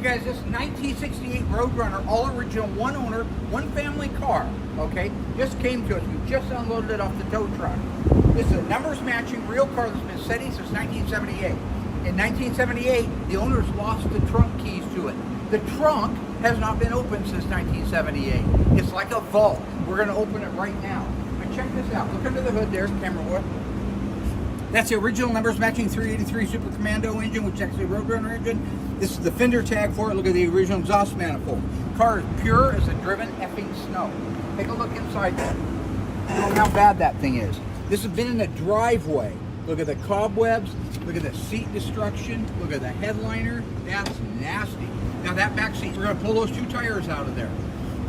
Guys, this is 1968 Roadrunner, all original, one owner, one family car, okay? Just came to us. We just unloaded it off the tow truck. This is a numbers matching real car that's been sitting since 1978. In 1978, the owners lost the trunk keys to it. The trunk has not been opened since 1978. It's like a vault. We're gonna open it right now. But check this out. Look under the hood, there's camera boy. That's the original numbers matching 383 Super Commando engine, which is actually a Roadrunner engine. This is the fender tag for it. Look at the original exhaust manifold. Car is pure as a driven effing snow. Take a look inside there. Look how bad that thing is. This has been in the driveway. Look at the cobwebs. Look at the seat destruction. Look at the headliner. That's nasty. Now that back seat, we're gonna pull those two tires out of there.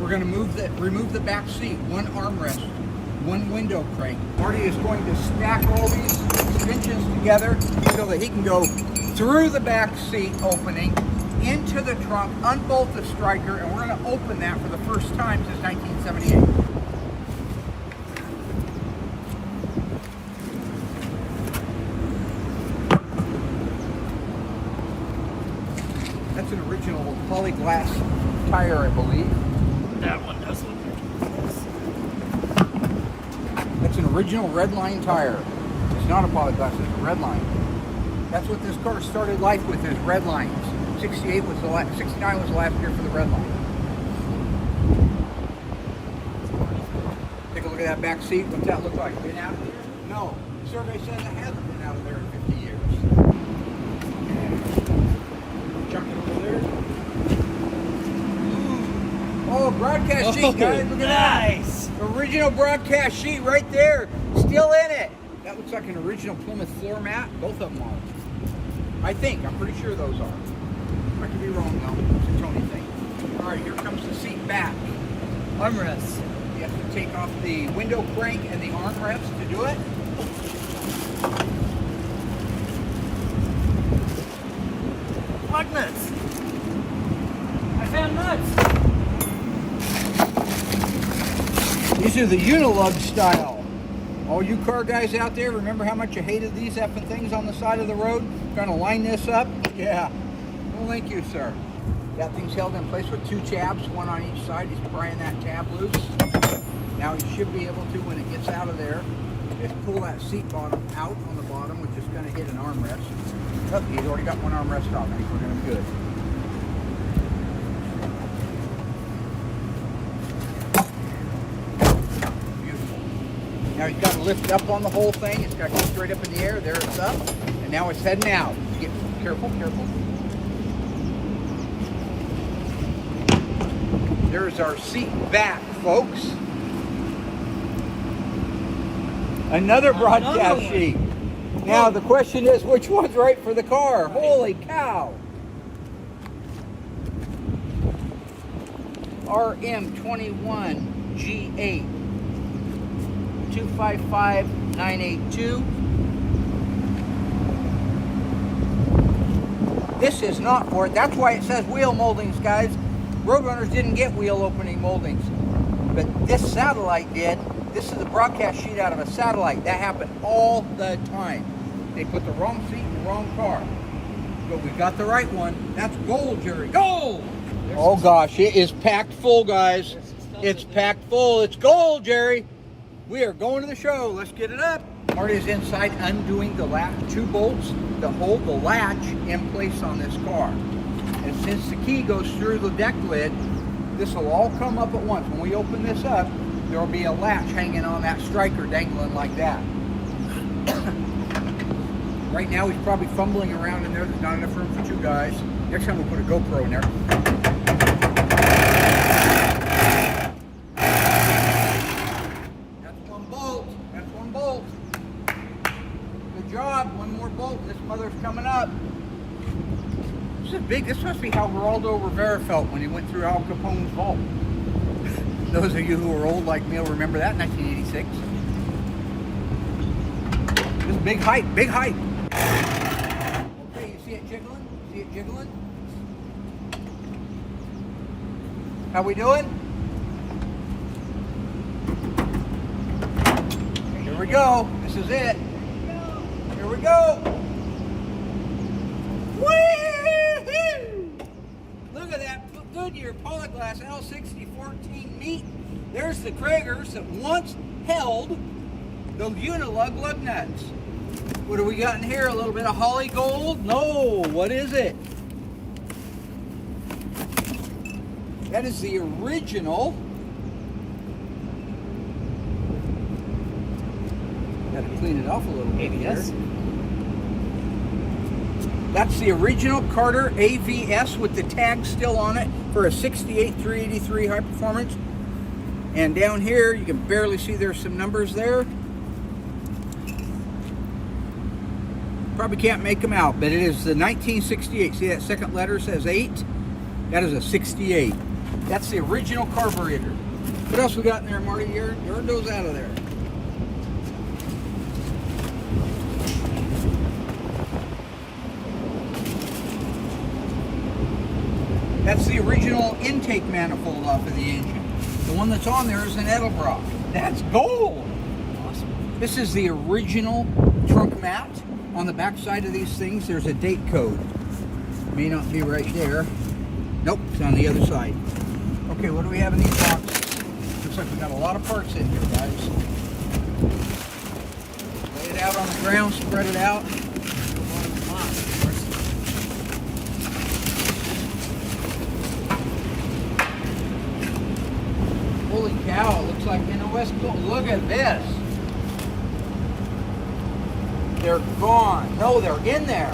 We're gonna remove the back seat, one armrest, one window crank. Marty is going to stack all these suspensions together so that he can go through the back seat opening into the trunk, unbolt the striker, and we're going to open that for the first time since 1978. That's an original polyglass tire, I believe. That one does look good. That's an original Redline tire. It's not a polyglass, it's a Redline. That's what this car started life with, is red lines. 68 was the 69 was the last year for the red line. Take a look at that back seat. What's that look like? Been out of there? No. The survey says it hasn't been out of there in 50 years. Chuck it over there. Oh, broadcast sheet, guys. Look at nice. that. Original broadcast sheet right there. Still in it. That looks like an original Plymouth floor mat. Both of them are. I think. I'm pretty sure those are. I could be wrong though. It's a Tony thing. All right, here comes the seat back. Armrest. You have to take off the window crank and the armrest to do it. Lug nuts. I found nuts. These are the Unilug style. All you car guys out there, remember how much you hated these effing things on the side of the road? Trying to line this up? Yeah. Well, thank you, sir. That thing's held in place with two tabs, one on each side. He's prying that tab loose. Now he should be able to, when it gets out of there, just pull that seat bottom out on the bottom, which is going to hit an armrest. Oh, he's already got one armrest off. I think we're going to be good. Now he's got to lift up on the whole thing. It's got to go straight up in the air. There it's up. And now it's heading out. Get careful, careful. There's our seat back, folks. Another broadcast sheet. Now the question is, which one's right for the car? Holy cow. RM21G8. 255982. This is not for it. That's why it says wheel moldings, guys. Roadrunners didn't get wheel opening moldings, but this satellite did. This is a broadcast sheet out of a satellite. That happened all the time. They put the wrong seat in the wrong car, but we got the right one. That's gold, Jerry. Gold! Oh gosh, it is packed full, guys. It's packed full. It's gold, Jerry. We are going to the show. Let's get it up. Marty is inside undoing the two bolts that hold the latch in place on this car. And since the key goes through the deck lid, this will all come up at once. When we open this up, there will be a latch hanging on that striker dangling like that. Right now he's probably fumbling around in there. There's not enough room for two guys. Next time we'll put a GoPro in there. Good job. One more bolt. This mother's coming up. This is big. This must be how Geraldo Rivera felt when he went through Al Capone's vault. Those of you who are old like me will remember that, 1986. This is big height. Big height. Okay, you see it jiggling? See it jiggling? How we doing? Here we go. This is it. Here we go. Woo-hoo! Goodyear Polyglass L6014 meat. There's the Kragers that once held the Unilug lug nuts. What do we got in here? A little bit of holly gold? No, what is it? That is the original. Got to clean it off a little bit ABS. here. That's the original Carter AVS with the tag still on it for a 68 383 high performance. And down here, you can barely see there's some numbers there. Probably can't make them out, but it is the 1968. See that second letter says 8? That is a 68. That's the original carburetor. What else we got in there, Marty? Yard goes out of there. That's the original intake manifold off of the engine. The one that's on there is an Edelbrock. That's gold! Awesome. This is the original trunk mat. On the back side of these things, there's a date code. May not be right there. Nope, it's on the other side. Okay, what do we have in these boxes? Looks like we got a lot of parts in here, guys. Lay it out on the ground, spread it out. Holy cow, it looks like NOS. Look at this. They're gone. No, they're in there.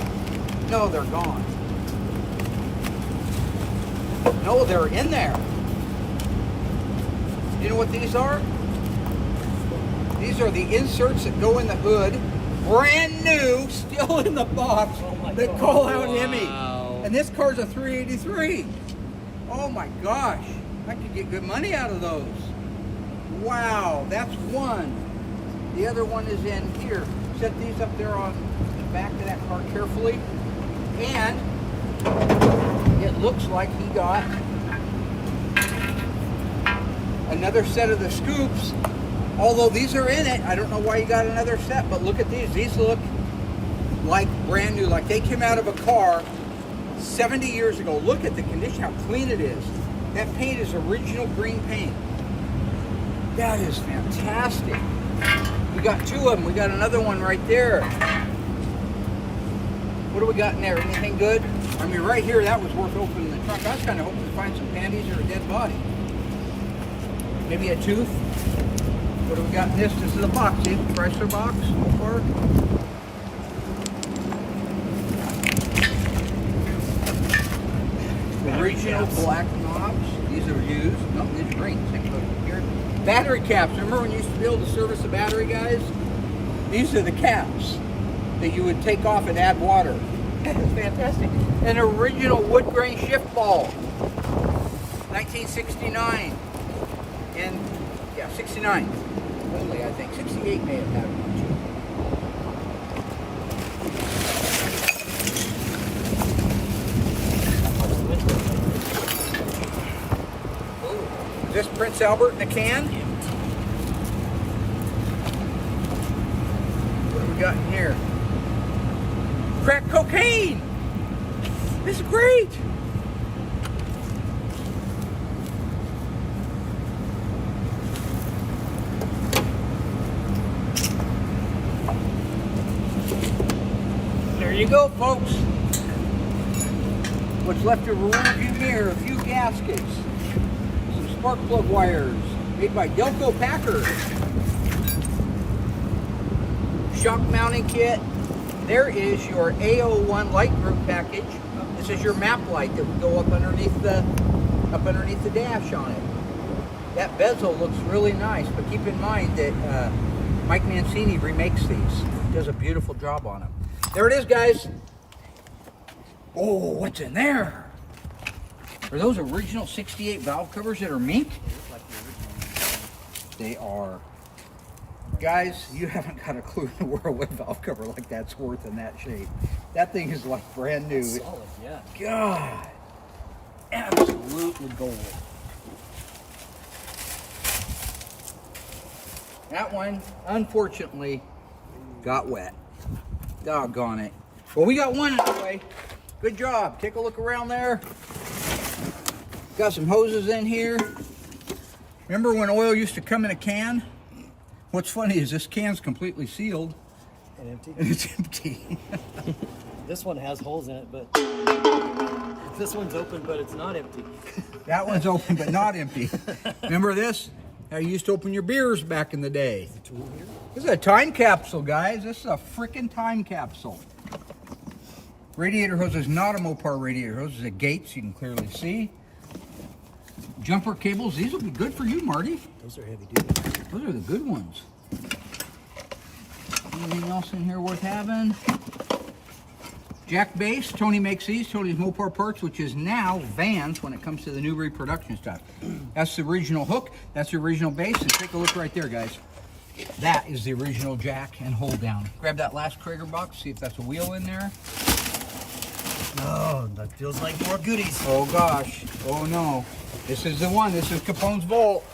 No, they're gone. No, they're in there. You know what these are? These are the inserts that go in the hood. Brand new, still in the box. Oh that call out wow. Hemi. And this car's a 383. Oh my gosh. I could get good money out of those. Wow, that's one. The other one is in here. Set these up there on the back of that car carefully. And it looks like he got another set of the scoops. Although these are in it, I don't know why he got another set, but look at these. These look like brand new, like they came out of a car 70 years ago. Look at the condition, how clean it is. That paint is original green paint. That is fantastic. We got two of them. We got another one right there. What do we got in there? Anything good? I mean, right here, that was worth opening the trunk. I was kind of hoping to find some panties or a dead body. Maybe a tooth. What do we got in this? This is a box, see? Chrysler box so far. Original black knobs. These are used. No, these are green. Take a look here. Battery caps. Remember when you used to be able to service a battery, guys? These are the caps that you would take off and add water. That's fantastic. An original wood grain shift ball. 1969. And, yeah, 69. Only, I think. 68 may have had one, too. Is this Prince Albert in a can? What do we got in here? Crack cocaine! This is great! There you go, folks. What's left of a rearview mirror, a few gaskets, some spark plug wires made by Delco Packard. Shock mounting kit. There is your A01 light group package. This is your map light that would go up underneath the dash on it. That bezel looks really nice, but keep in mind that Mike Mancini remakes these. He does a beautiful job on them. There it is, guys. Oh, what's in there? Are those original 68 valve covers that are mink? They are. Guys, you haven't got a clue in the world what valve cover like that's worth in that shape. That thing is like brand new. That's solid, yeah. God, absolutely gold. That one, unfortunately, got wet. Doggone it. Well, we got one anyway. Good job. Take a look around there. Got some hoses in here. Remember when oil used to come in a can? What's funny is this can's completely sealed. And empty. And it's empty. This one has holes in it, but this one's open, but it's not empty. That one's open but not empty. Remember this? How you used to open your beers back in the day. This is a time capsule, guys. This is a freaking time capsule. Radiator hose is not a Mopar radiator hose. It's a Gates, you can clearly see. Jumper cables, these will be good for you, Marty. Those are heavy duty. Those are the good ones. Anything else in here worth having? Jack base, Tony makes these, Tony's Mopar Parts, which is now Vans when it comes to the new reproduction stuff. That's the original hook, that's the original base, and take a look right there, guys. That is the original jack and hold down. Grab that last Traeger box, see if that's a wheel in there. Oh, that feels like more goodies. Oh gosh, oh no. This is the one, this is Capone's Vault.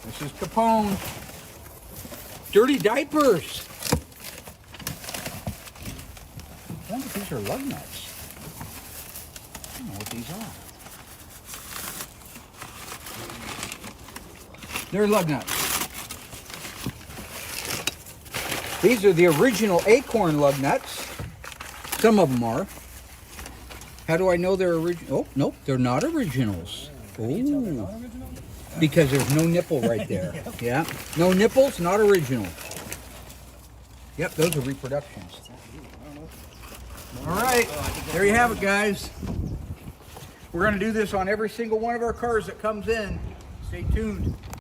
This is Capone. Dirty diapers. I wonder if these are lug nuts. I don't know what these are. They're lug nuts. These are the original Acorn lug nuts. Some of them are. How do I know they're original? Oh, nope, they're not originals. Oh, because there's no nipple right there. Yeah, no nipples, not original. Yep, those are reproductions. All right, there you have it, guys. We're going to do this on every single one of our cars that comes in. Stay tuned.